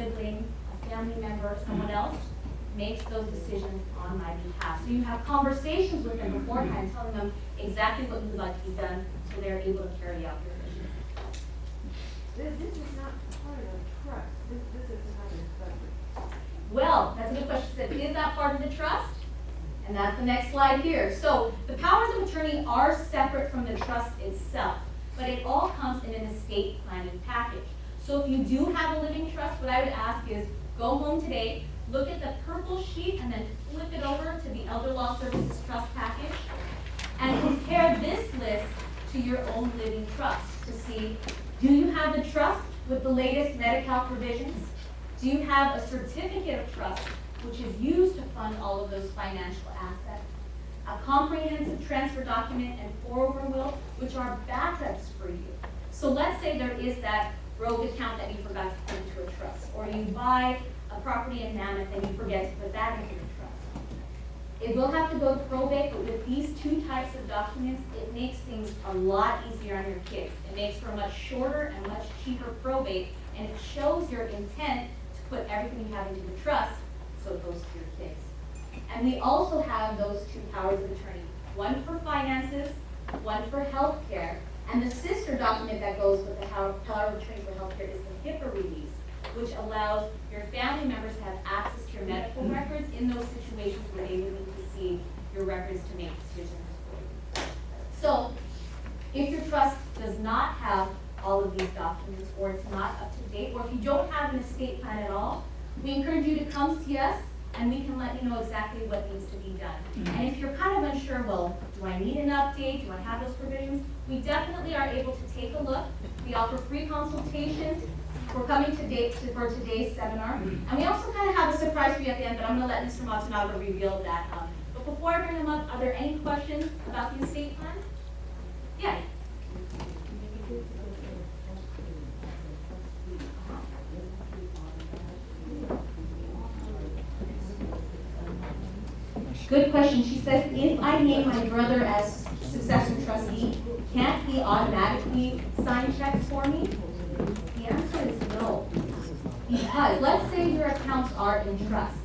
sibling, a family member, someone else, makes those decisions on my behalf. So you have conversations with them beforehand, telling them exactly what you would like to be done, so they're able to carry out your vision. This is not part of the trust. This is another subject. Well, that's a good question. She said, is that part of the trust? And that's the next slide here. So the powers of attorney are separate from the trust itself, but it all comes in an estate planning package. So if you do have a living trust, what I would ask is go home today, look at the purple sheet, and then flip it over to the Elder Law Services Trust package, and compare this list to your own living trust to see, do you have the trust with the latest Medi-Cal provisions? Do you have a certificate of trust, which is used to fund all of those financial assets? A comprehensive transfer document and pour-over will, which are backups for you. So let's say there is that rogue account that you forgot to put into a trust, or you buy a property in Mammoth and you forget to put that into the trust. It will have to go to probate, but with these two types of documents, it makes things a lot easier on your kids. It makes for a much shorter and much cheaper probate, and it shows your intent to put everything you have into the trust, so it goes to your kids. And we also have those two powers of attorney, one for finances, one for health care, and the sister document that goes with the power of attorney for health care is the HIPAA release, which allows your family members to have access to your medical records in those situations where they would need to see your records to make decisions for you. So, if your trust does not have all of these documents, or it's not up to date, or if you don't have an estate plan at all, we encourage you to come see us, and we can let you know exactly what needs to be done. And if you're kind of unsure, well, do I need an update? Do I have those provisions? We definitely are able to take a look. We offer free consultations. We're coming for today's seminar. And we also kind of have a surprise for you at the end, but I'm going to let Mr. Matsunaga reveal that. But before I bring him up, are there any questions about the estate plan? Yes. Good question. She says, if I name my brother as successor trustee, can't he automatically sign checks for me? The answer is no. Because let's say your accounts are in trust.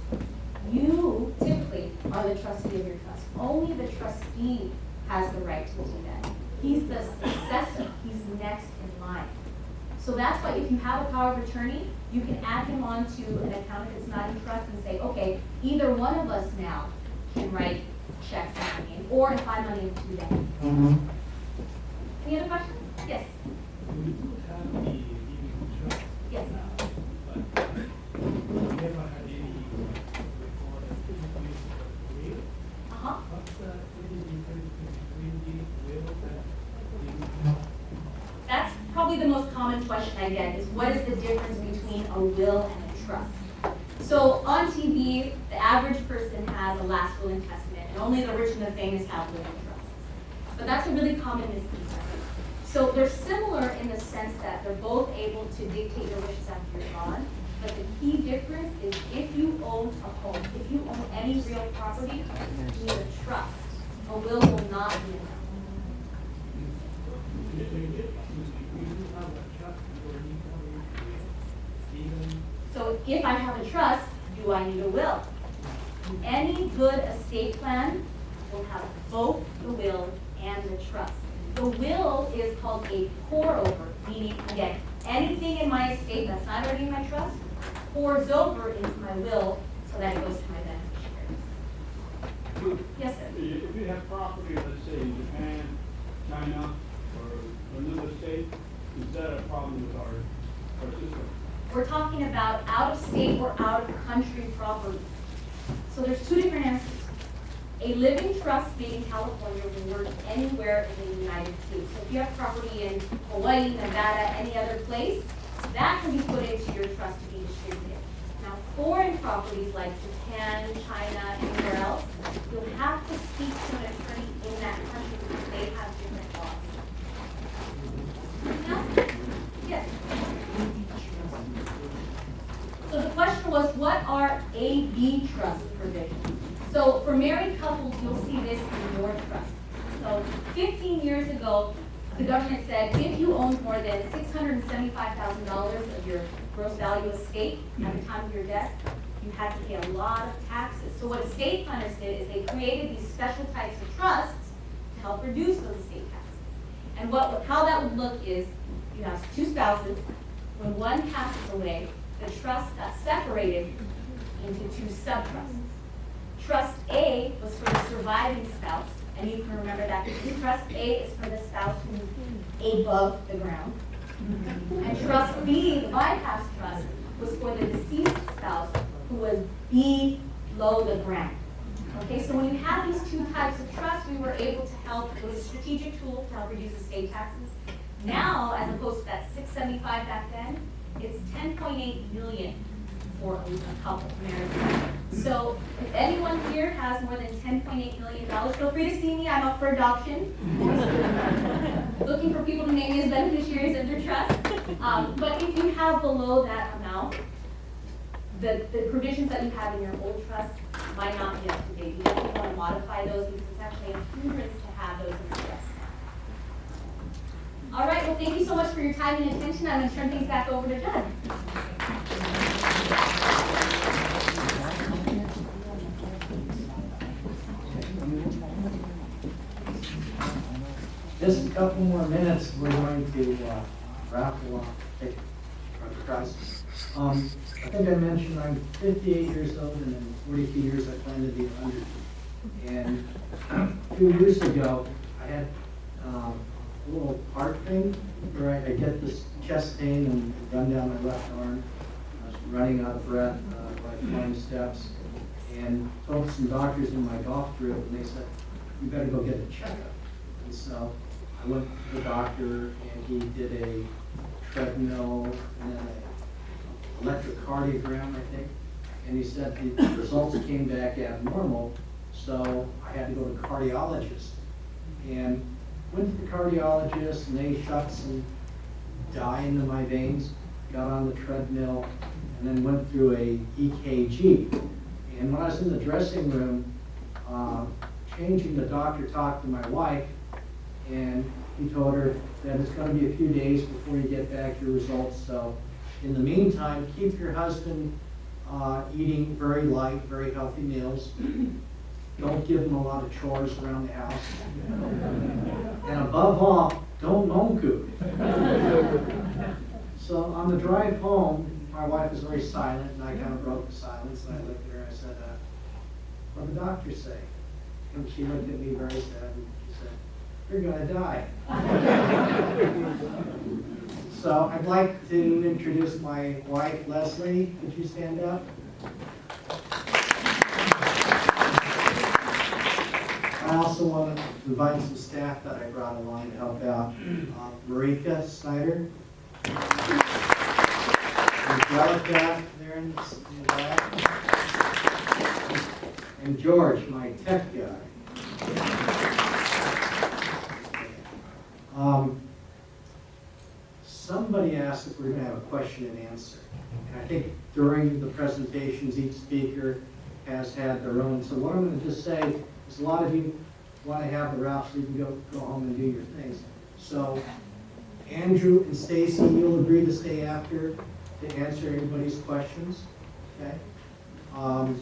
You typically are the trustee of your trust. Only the trustee has the right to do that. He's the successor. He's next in line. So that's why if you have a power of attorney, you can add him onto an account if it's not in trust and say, okay, either one of us now can write checks in my name, or if I'm unable to do that. Any other questions? Yes. We do have the living trust Yes. now, but we never had any recorded will. What's the difference between the will and living trust? That's probably the most common question I get is what is the difference between a will and a trust? So on TV, the average person has a last will and testament, and only the rich and the famous have living trusts. But that's a really common misconception. So they're similar in the sense that they're both able to dictate your wishes after you're gone, but the key difference is if you own a home, if you own any real property, you need a trust. A will not be enough. If you have a trust, you don't need a will. Even So if I have a trust, do I need a will? Any good estate plan will have both the will and the trust. The will is called a pour-over, meaning, again, anything in my estate that's not already in my trust pours over into my will so that it goes to my beneficiaries. Yes, sir. If you have property, let's say in Japan, China, or another state, is that a problem with our system? We're talking about out-of-state or out-of-country property. So there's two different answers. A living trust made in California will work anywhere in the United States. So if you have property in Hawaii, Nevada, any other place, that can be put into your trust to be distributed. Now, foreign properties like Japan, China, anywhere else, you'll have to speak to an attorney in that country because they have different laws. Now, yes? So the question was, what are AB trust provisions? So for married couples, you'll see this in your trust. So 15 years ago, the government said if you owned more than $675,000 of your gross value estate at the time of your death, you had to pay a lot of taxes. So what estate planners did is they created these special types of trusts to help reduce those estate taxes. And how that would look is, you have two spouses. When one passes away, the trust got separated into two sub-trusts. Trust A was for the surviving spouse, and you can remember that because Trust A is for the spouse who's above the ground. And Trust B, the bypass trust, was for the deceased spouse who was below the ground. Okay, so when you have these two types of trusts, we were able to help, it was a strategic tool to help reduce estate taxes. Now, as opposed to that $675 back then, it's $10.8 million for a couple married. So if anyone here has more than $10.8 million, feel free to see me. I'm up for adoption. Looking for people to name me as beneficiaries of your trust. But if you have below that amount, the provisions that you have in your old trust might not be up to date. You definitely want to modify those because it's actually a hindrance to have those in your trust now. All right, well, thank you so much for your time and attention. I'm going to turn things back over to Judd. Just a couple more minutes, we're going to raffle off tickets for trust. I think I mentioned I'm 58 years old, and in 42 years I plan to be 100. And a few years ago, I had a little heart thing where I get this chest pain and run down my left arm. I was running out of breath, like flying steps, and told some doctors in my golf group, and they said, "You better go get a checkup." And so I went to the doctor, and he did a treadmill and then an electrocardiogram, I think. And he said the results came back abnormal, so I had to go to the cardiologist. And went to the cardiologist, and they shot some dye into my veins, got on the treadmill, and then went through a EKG. And when I was in the dressing room, changing, the doctor talked to my wife, and he told her that it's going to be a few days before you get back your results. So in the meantime, keep your husband eating very light, very healthy meals. Don't give him a lot of chores around the house. And above all, don't monku. So on the drive home, my wife was very silent, and I kind of broke the silence, and I looked at her and I said, "What did the doctor say?" And she looked at me very sad, and she said, "You're going to die." So I'd like to introduce my wife, Leslie. Could you stand up? I also want to invite some staff that I brought along to help out. Marika Snyder. Angelica there in the back. And George, my tech guy. Somebody asked if we're going to have a question and answer. And I think during the presentations, each speaker has had their own. So what I'm going to just say is a lot of you want to have the route so you can go home and do your things. So Andrew and Stacy, you'll agree to stay after to answer everybody's questions. Okay? I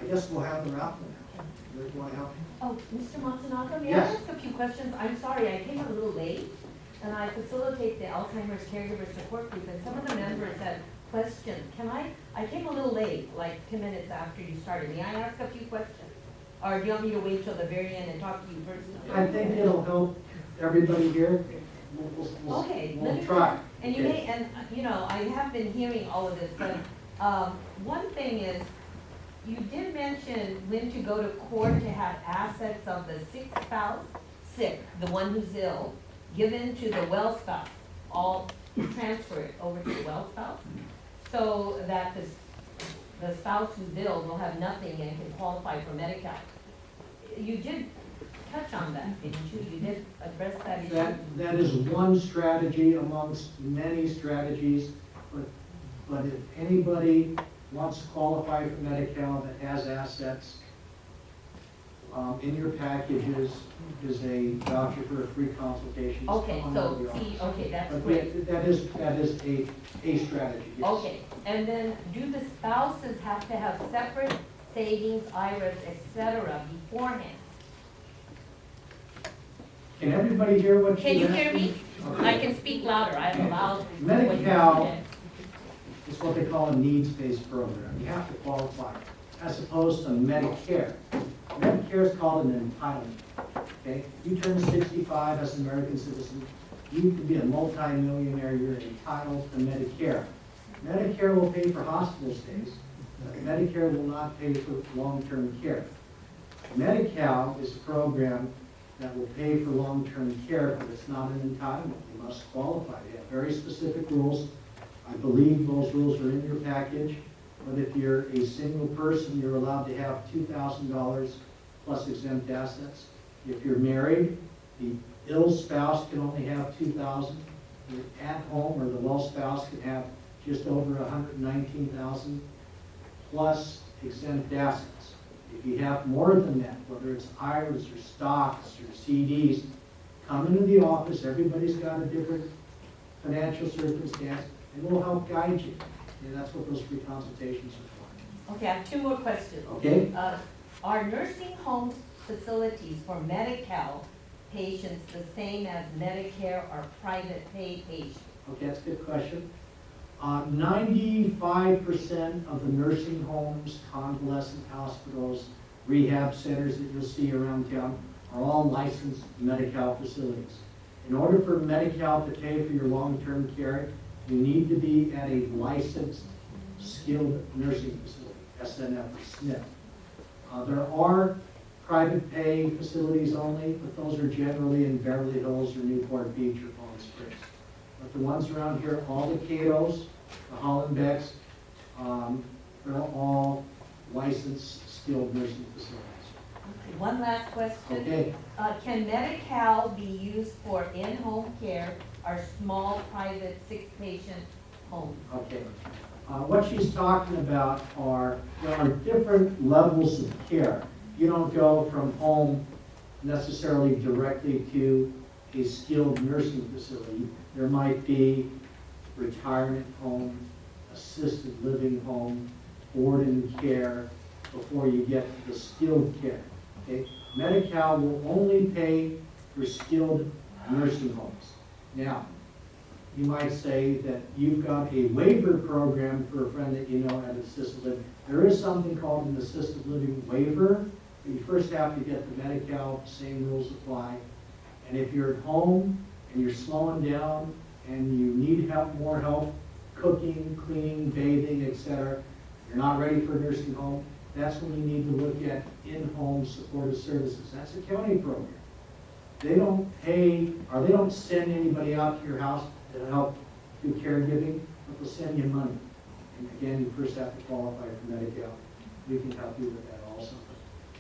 guess we'll have the route now. Do you want to help me? Oh, Mr. Matsunaga, may I Yes. ask a few questions? I'm sorry, I came a little late, and I facilitate the Alzheimer's Caregiver Support Group, and some of the members had questions. I came a little late, like 10 minutes after you started. May I ask a few questions? Or do you want me to wait till the very end and talk to you personally? I think it'll help everybody here. Okay. We'll try. And you may, and you know, I have been hearing all of this, but one thing is, you did mention when to go to court to have assets of the sick spouse, the one who's ill, given to the well spouse, all transfer it over to the well spouse, so that the spouse who's ill will have nothing and can qualify for Medi-Cal. You did touch on that, didn't you? You did address that issue. That is one strategy amongst many strategies, but if anybody wants to qualify for Medi-Cal that has assets, In your packages is a voucher for a free consultation. Okay, on so, the see, office. okay, that's But great. that is a strategy, yes. Okay, and then do the spouses have to have separate savings, IRAs, et cetera, beforehand? Can everybody hear what Can you you're hear me? asking? I can speak louder, I have a loud. Medi-Cal It's what they call a needs-based program. You have to qualify, as opposed to Medicare. Medicare is called an entitlement, okay? You turn 65 as an American citizen, you can be a multi-millionaire, you're entitled to Medicare. Medicare will pay for hospital stays, but Medicare will not pay for long-term care. Medi-Cal is a program that will pay for long-term care, but it's not an entitlement. You must qualify. They have very specific rules. I believe those rules are in your package, but if you're a single person, you're allowed to have $2,000 plus exempt assets. If you're married, the ill spouse can only have $2,000. The at-home or the well spouse can have just over $119,000 plus exempt assets. If you have more than that, whether it's IRAs or stocks or CDs, come into the office. Everybody's got a different financial circumstance, and we'll help guide you. And that's what those free consultations are Okay, I have two more questions. for. Okay? Are nursing homes facilities for Medi-Cal patients the same as Medicare or private pay patients? Okay, that's a good question. 95% of the nursing homes, convalescent hospitals, rehab centers that you'll see around town are all licensed Medi-Cal facilities. In order for Medi-Cal to pay for your long-term care, you need to be at a licensed skilled nursing facility, SNF or SNF. There are private pay facilities only, but those are generally in Beverly Hills or Newport Beach or Palm Springs. But the ones around here, all the Catos, the Hollenbecks, they're all licensed skilled nursing facilities. Okay, one last question. Okay, Can Medi-Cal be used for in-home care or small private sick-patient homes? okay. What she's talking about are, there are different levels of care. You don't go from home necessarily directly to a skilled nursing facility. There might be retirement home, assisted living home, board and care before you get to the skilled care. Okay? Medi-Cal will only pay for skilled nursing homes. Now, you might say that you've got a waiver program for a friend that you know at assisted living. There is something called an assisted living waiver. But you first have to get the Medi-Cal, same rules apply. And if you're at home and you're slowing down and you need more help cooking, cleaning, bathing, etc., you're not ready for a nursing home, that's when you need to look at in-home supportive services. That's a county program. They don't pay, or they don't send anybody out to your house to help do caregiving, but they'll send you money. And again, you first have to qualify for Medi-Cal. We can help you with that also.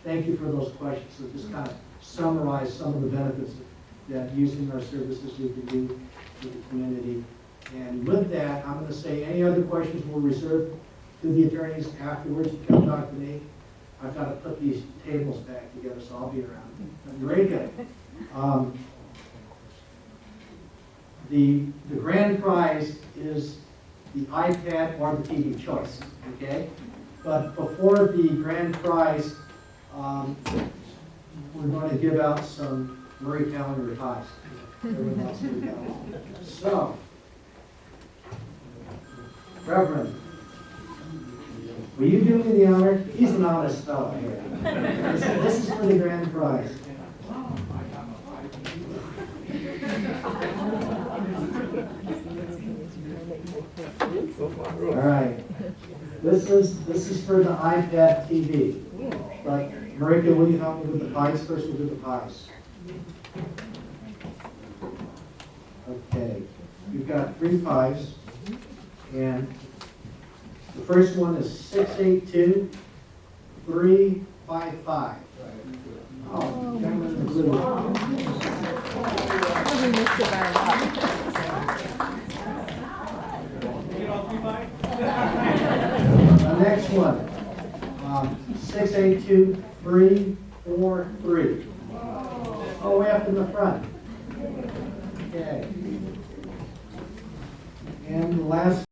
Thank you for those questions. So just kind of summarize some of the benefits that using our services we can do for the community. And with that, I'm going to say any other questions will reserve to the attorneys afterwards. You come talk to me. I've got to put these tables back together, so I'll be around. Very good. The grand prize is the iPad or the TV choice, okay? But before the grand prize, we're going to give out some Murray calendar ties. Everyone wants Murray calendar. So, Reverend, will you do me the honor? He's an honest fellow here. This is for the grand prize. All right. This is for the iPad TV. But Marika, will you help me with the pies first? We'll do the pies. Okay. We've got 3 pies. And the first one is 682-355. Oh, gentlemen in blue. The next one, 682-356. 4-3. Oh, way up in the front. Okay. And the last